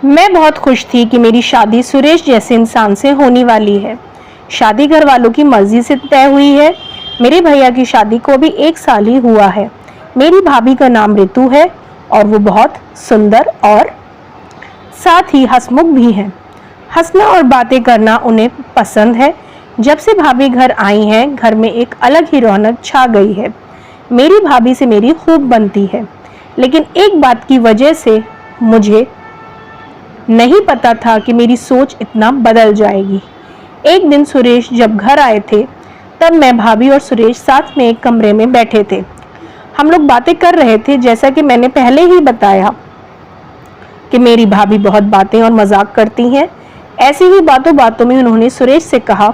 मैं बहुत खुश थी कि मेरी शादी सुरेश जैसे इंसान से होने वाली है। शादी घर वालों की मर्जी से तय हुई है। मेरे भैया की शादी को भी 1 साल ही हुआ है। मेरी भाभी का नाम रितु है और वो बहुत सुंदर और साथ ही हंसमुख भी है। हंसना और बातें करना उन्हें पसंद है। जब से भाभी घर आई हैं, घर में एक अलग ही रौनक छा गई है। मेरी भाभी से मेरी खूब बनती है, लेकिन एक बात की वजह से मुझे नहीं पता था कि मेरी सोच इतना बदल जाएगी। एक दिन सुरेश जब घर आए थे, तब मैं, भाभी और सुरेश साथ में एक कमरे में बैठे थे। हम लोग बातें कर रहे थे। जैसा कि मैंने पहले ही बताया कि मेरी भाभी बहुत बातें और मजाक करती हैं। ऐसी ही बातों बातों में उन्होंने सुरेश से कहा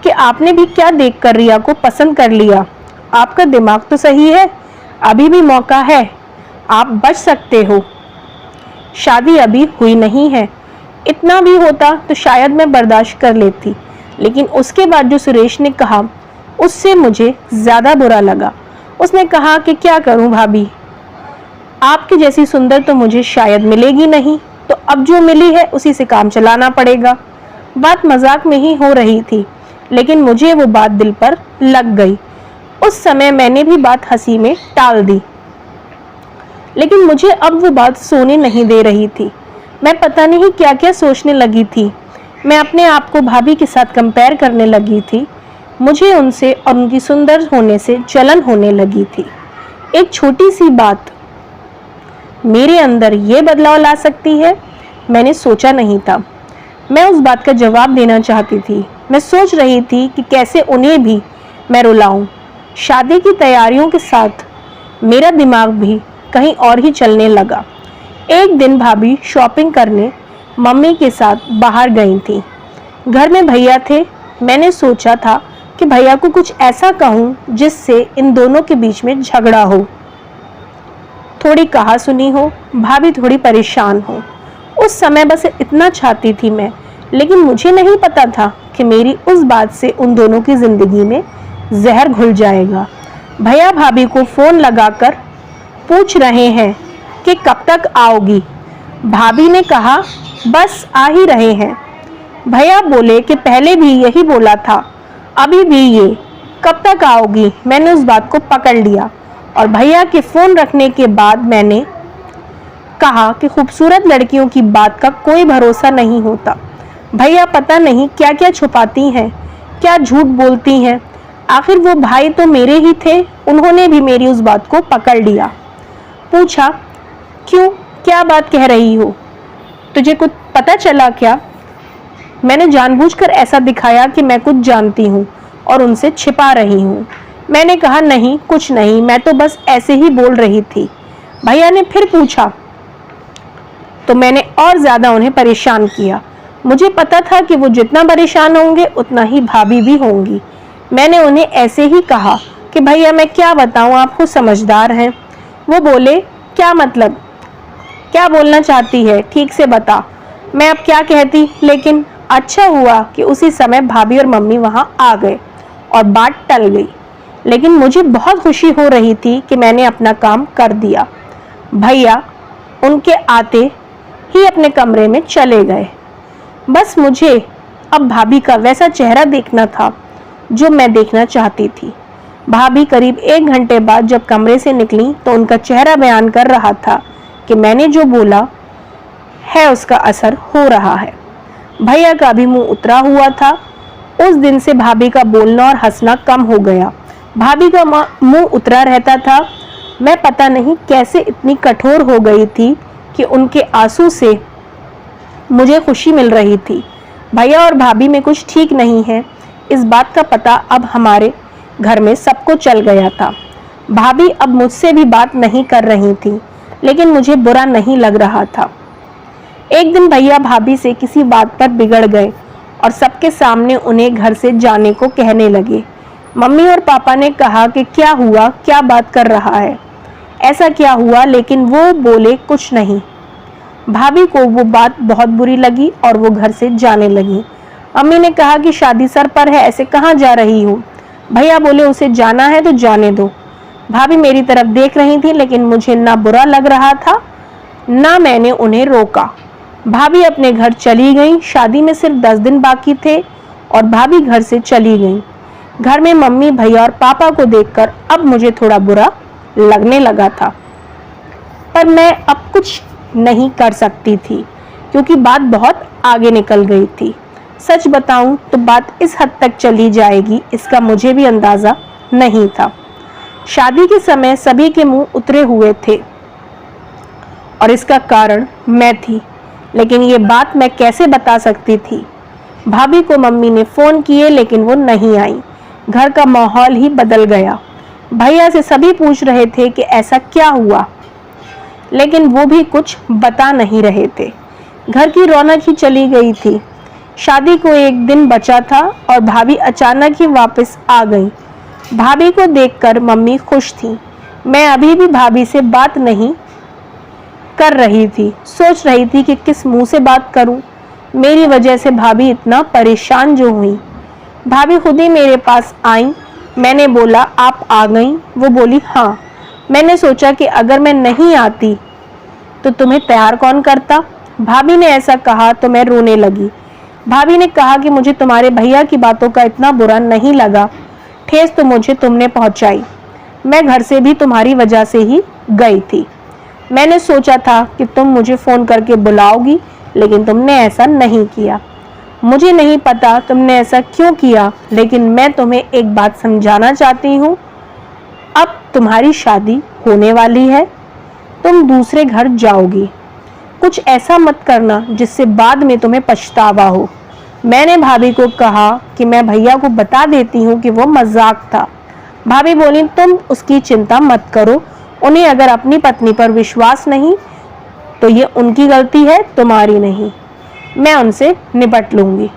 कि आपने भी क्या देखकर रिया को पसंद कर लिया? आपका दिमाग तो सही है, अभी भी मौका है, आप बच सकते हो। शादी अभी हुई नहीं है। इतना भी होता तो शायद मैं बर्दाश्त कर लेती, लेकिन उसके बाद जो सुरेश ने कहा, उससे मुझे ज्यादा बुरा लगा। उसने कहा कि क्या करूं भाभी, आपकी जैसी सुंदर तो मुझे शायद मिलेगी नहीं, तो अब जो मिली है उसी से काम चलाना पड़ेगा। बात मजाक में ही हो रही थी, लेकिन मुझे वो बात दिल पर लग गई। उस समय मैंने भी बात हंसी में टाल दी, लेकिन मुझे अब वो बात सोने नहीं दे रही थी। मैं पता नहीं क्या क्या सोचने लगी थी। मैं अपने आप को भाभी के साथ कंपेयर करने लगी थी। मुझे उनसे और उनकी सुंदर होने से जलन होने लगी थी। एक छोटी सी बात मेरे अंदर ये बदलाव ला सकती है, मैंने सोचा नहीं था। मैं उस बात का जवाब देना चाहती थी। मैं सोच रही थी कि कैसे उन्हें भी मैं रुलाऊं। शादी की तैयारियों के साथ मेरा दिमाग भी कहीं और ही चलने लगा। एक दिन भाभी शॉपिंग करने मम्मी के साथ बाहर गई थी। घर में भैया थे। मैंने सोचा था कि भैया को कुछ ऐसा कहूं जिससे इन दोनों के बीच में झगड़ा हो, थोड़ी कहा सुनी हो, भाभी थोड़ी परेशान हो। उस समय बस इतना चाहती थी मैं, लेकिन मुझे नहीं पता था कि मेरी उस बात से उन दोनों की जिंदगी में जहर घुल जाएगा। भैया भाभी को फोन लगाकर पूछ रहे हैं कि कब तक आओगी। भाभी ने कहा बस आ ही रहे हैं। भैया बोले कि पहले भी यही बोला था, अभी भी ये, कब तक आओगी? मैंने उस बात को पकड़ लिया और भैया के फोन रखने के बाद मैंने कहा कि खूबसूरत लड़कियों की बात का कोई भरोसा नहीं होता। भैया पता नहीं क्या क्या छुपाती हैं, क्या झूठ बोलती हैं। आखिर वो भाई तो मेरे ही थे। उन्होंने भी मेरी उस बात को पकड़ लिया। पूछा, क्यों, क्या बात कह रही हो? तुझे कुछ पता चला क्या? मैंने जानबूझकर ऐसा दिखाया कि मैं कुछ जानती हूँ और उनसे छिपा रही हूँ। मैंने कहा नहीं, कुछ नहीं, मैं तो बस ऐसे ही बोल रही थी। भैया ने फिर पूछा तो मैंने और ज्यादा उन्हें परेशान किया। मुझे पता था कि वो जितना परेशान होंगे उतना ही भाभी भी होंगी। मैंने उन्हें ऐसे ही कहा कि भैया मैं क्या बताऊं, आप खुद समझदार हैं। वो बोले, क्या मतलब, क्या बोलना चाहती है, ठीक से बता। मैं अब क्या कहती, लेकिन अच्छा हुआ कि उसी समय भाभी और मम्मी वहां आ गए और बात टल गई। लेकिन मुझे बहुत खुशी हो रही थी कि मैंने अपना काम कर दिया। भैया उनके आते ही अपने कमरे में चले गए। बस मुझे अब भाभी का वैसा चेहरा देखना था जो मैं देखना चाहती थी। भाभी करीब 1 घंटे बाद जब कमरे से निकली तो उनका चेहरा बयान कर रहा था कि मैंने जो बोला है उसका असर हो रहा है। भैया का भी मुंह उतरा हुआ था। उस दिन से भाभी का बोलना और हंसना कम हो गया। भाभी का मुंह उतरा रहता था। मैं पता नहीं कैसे इतनी कठोर हो गई थी कि उनके आंसू से मुझे खुशी मिल रही थी। भैया और भाभी में कुछ ठीक नहीं है, इस बात का पता अब हमारे घर में सबको चल गया था। भाभी अब मुझसे भी बात नहीं कर रही थी, लेकिन मुझे बुरा नहीं लग रहा था। एक दिन भैया भाभी से किसी बात पर बिगड़ गए और सबके सामने उन्हें घर से जाने को कहने लगे। मम्मी और पापा ने कहा कि क्या हुआ, क्या बात कर रहा है, ऐसा क्या हुआ, लेकिन वो बोले कुछ नहीं। भाभी को वो बात बहुत बुरी लगी और वो घर से जाने लगी। मम्मी ने कहा कि शादी सर पर है, ऐसे कहाँ जा रही हो? भैया बोले उसे जाना है तो जाने दो। भाभी मेरी तरफ देख रही थी, लेकिन मुझे ना बुरा लग रहा था ना मैंने उन्हें रोका। भाभी अपने घर चली गई। शादी में सिर्फ 10 दिन बाकी थे और भाभी घर से चली गई। घर में मम्मी, भैया और पापा को देखकर अब मुझे थोड़ा बुरा लगने लगा था, पर मैं अब कुछ नहीं कर सकती थी क्योंकि बात बहुत आगे निकल गई थी। सच बताऊं तो बात इस हद तक चली जाएगी इसका मुझे भी अंदाजा नहीं था। शादी के समय सभी के मुंह उतरे हुए थे और इसका कारण मैं थी, लेकिन ये बात मैं कैसे बता सकती थी। भाभी को मम्मी ने फोन किए लेकिन वो नहीं आई। घर का माहौल ही बदल गया। भैया से सभी पूछ रहे थे कि ऐसा क्या हुआ, लेकिन वो भी कुछ बता नहीं रहे थे। घर की रौनक ही चली गई थी। शादी को एक दिन बचा था और भाभी अचानक ही वापस आ गई। भाभी को देखकर मम्मी खुश थी। मैं अभी भी भाभी से बात नहीं कर रही थी। सोच रही थी कि किस मुंह से बात करूं। मेरी वजह से भाभी इतना परेशान जो हुई। भाभी खुद ही मेरे पास आई। मैंने बोला, आप आ गई? वो बोली, हाँ। मैंने सोचा कि अगर मैं नहीं आती तो तुम्हें तैयार कौन करता। भाभी ने ऐसा कहा तो मैं रोने लगी। भाभी ने कहा कि मुझे तुम्हारे भैया की बातों का इतना बुरा नहीं लगा। ठेस तो मुझे तुमने पहुंचाई। मैं घर से भी तुम्हारी वजह से ही गई थी। मैंने सोचा था कि तुम मुझे फोन करके बुलाओगी, लेकिन तुमने ऐसा नहीं किया। मुझे नहीं पता तुमने ऐसा क्यों किया, लेकिन मैं तुम्हें एक बात समझाना चाहती हूँ। अब तुम्हारी शादी होने वाली है, तुम दूसरे घर जाओगी। कुछ ऐसा मत करना जिससे बाद में तुम्हें पछतावा हो। मैंने भाभी को कहा कि मैं भैया को बता देती हूँ कि वो मजाक था। भाभी बोली, तुम उसकी चिंता मत करो। उन्हें अगर अपनी पत्नी पर विश्वास नहीं तो ये उनकी गलती है, तुम्हारी नहीं। मैं उनसे निपट लूंगी।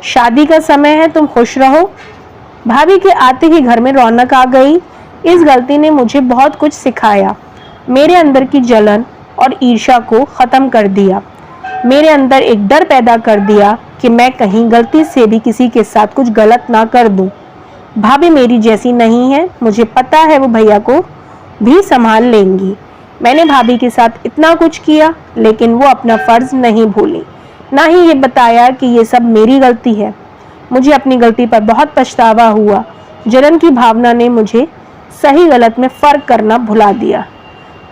शादी का समय है, तुम खुश रहो। भाभी के आते ही घर में रौनक आ गई। इस गलती ने मुझे बहुत कुछ सिखाया। मेरे अंदर की जलन और ईर्ष्या को खत्म कर दिया। मेरे अंदर एक डर पैदा कर दिया कि मैं कहीं गलती से भी किसी के साथ कुछ गलत ना कर दूं। भाभी मेरी जैसी नहीं है, मुझे पता है वो भैया को भी संभाल लेंगी। मैंने भाभी के साथ इतना कुछ किया, लेकिन वो अपना फर्ज नहीं भूली, ना ही ये बताया कि ये सब मेरी गलती है। मुझे अपनी गलती पर बहुत पछतावा हुआ। जलन की भावना ने मुझे सही गलत में फर्क करना भुला दिया।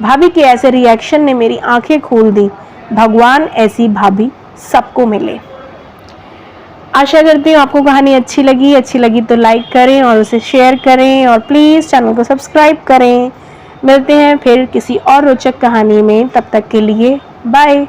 भाभी के ऐसे रिएक्शन ने मेरी आंखें खोल दी। भगवान ऐसी भाभी सबको मिले। आशा करती हूँ आपको कहानी अच्छी लगी तो लाइक करें और उसे शेयर करें और प्लीज़ चैनल को सब्सक्राइब करें। मिलते हैं फिर किसी और रोचक कहानी में, तब तक के लिए बाय।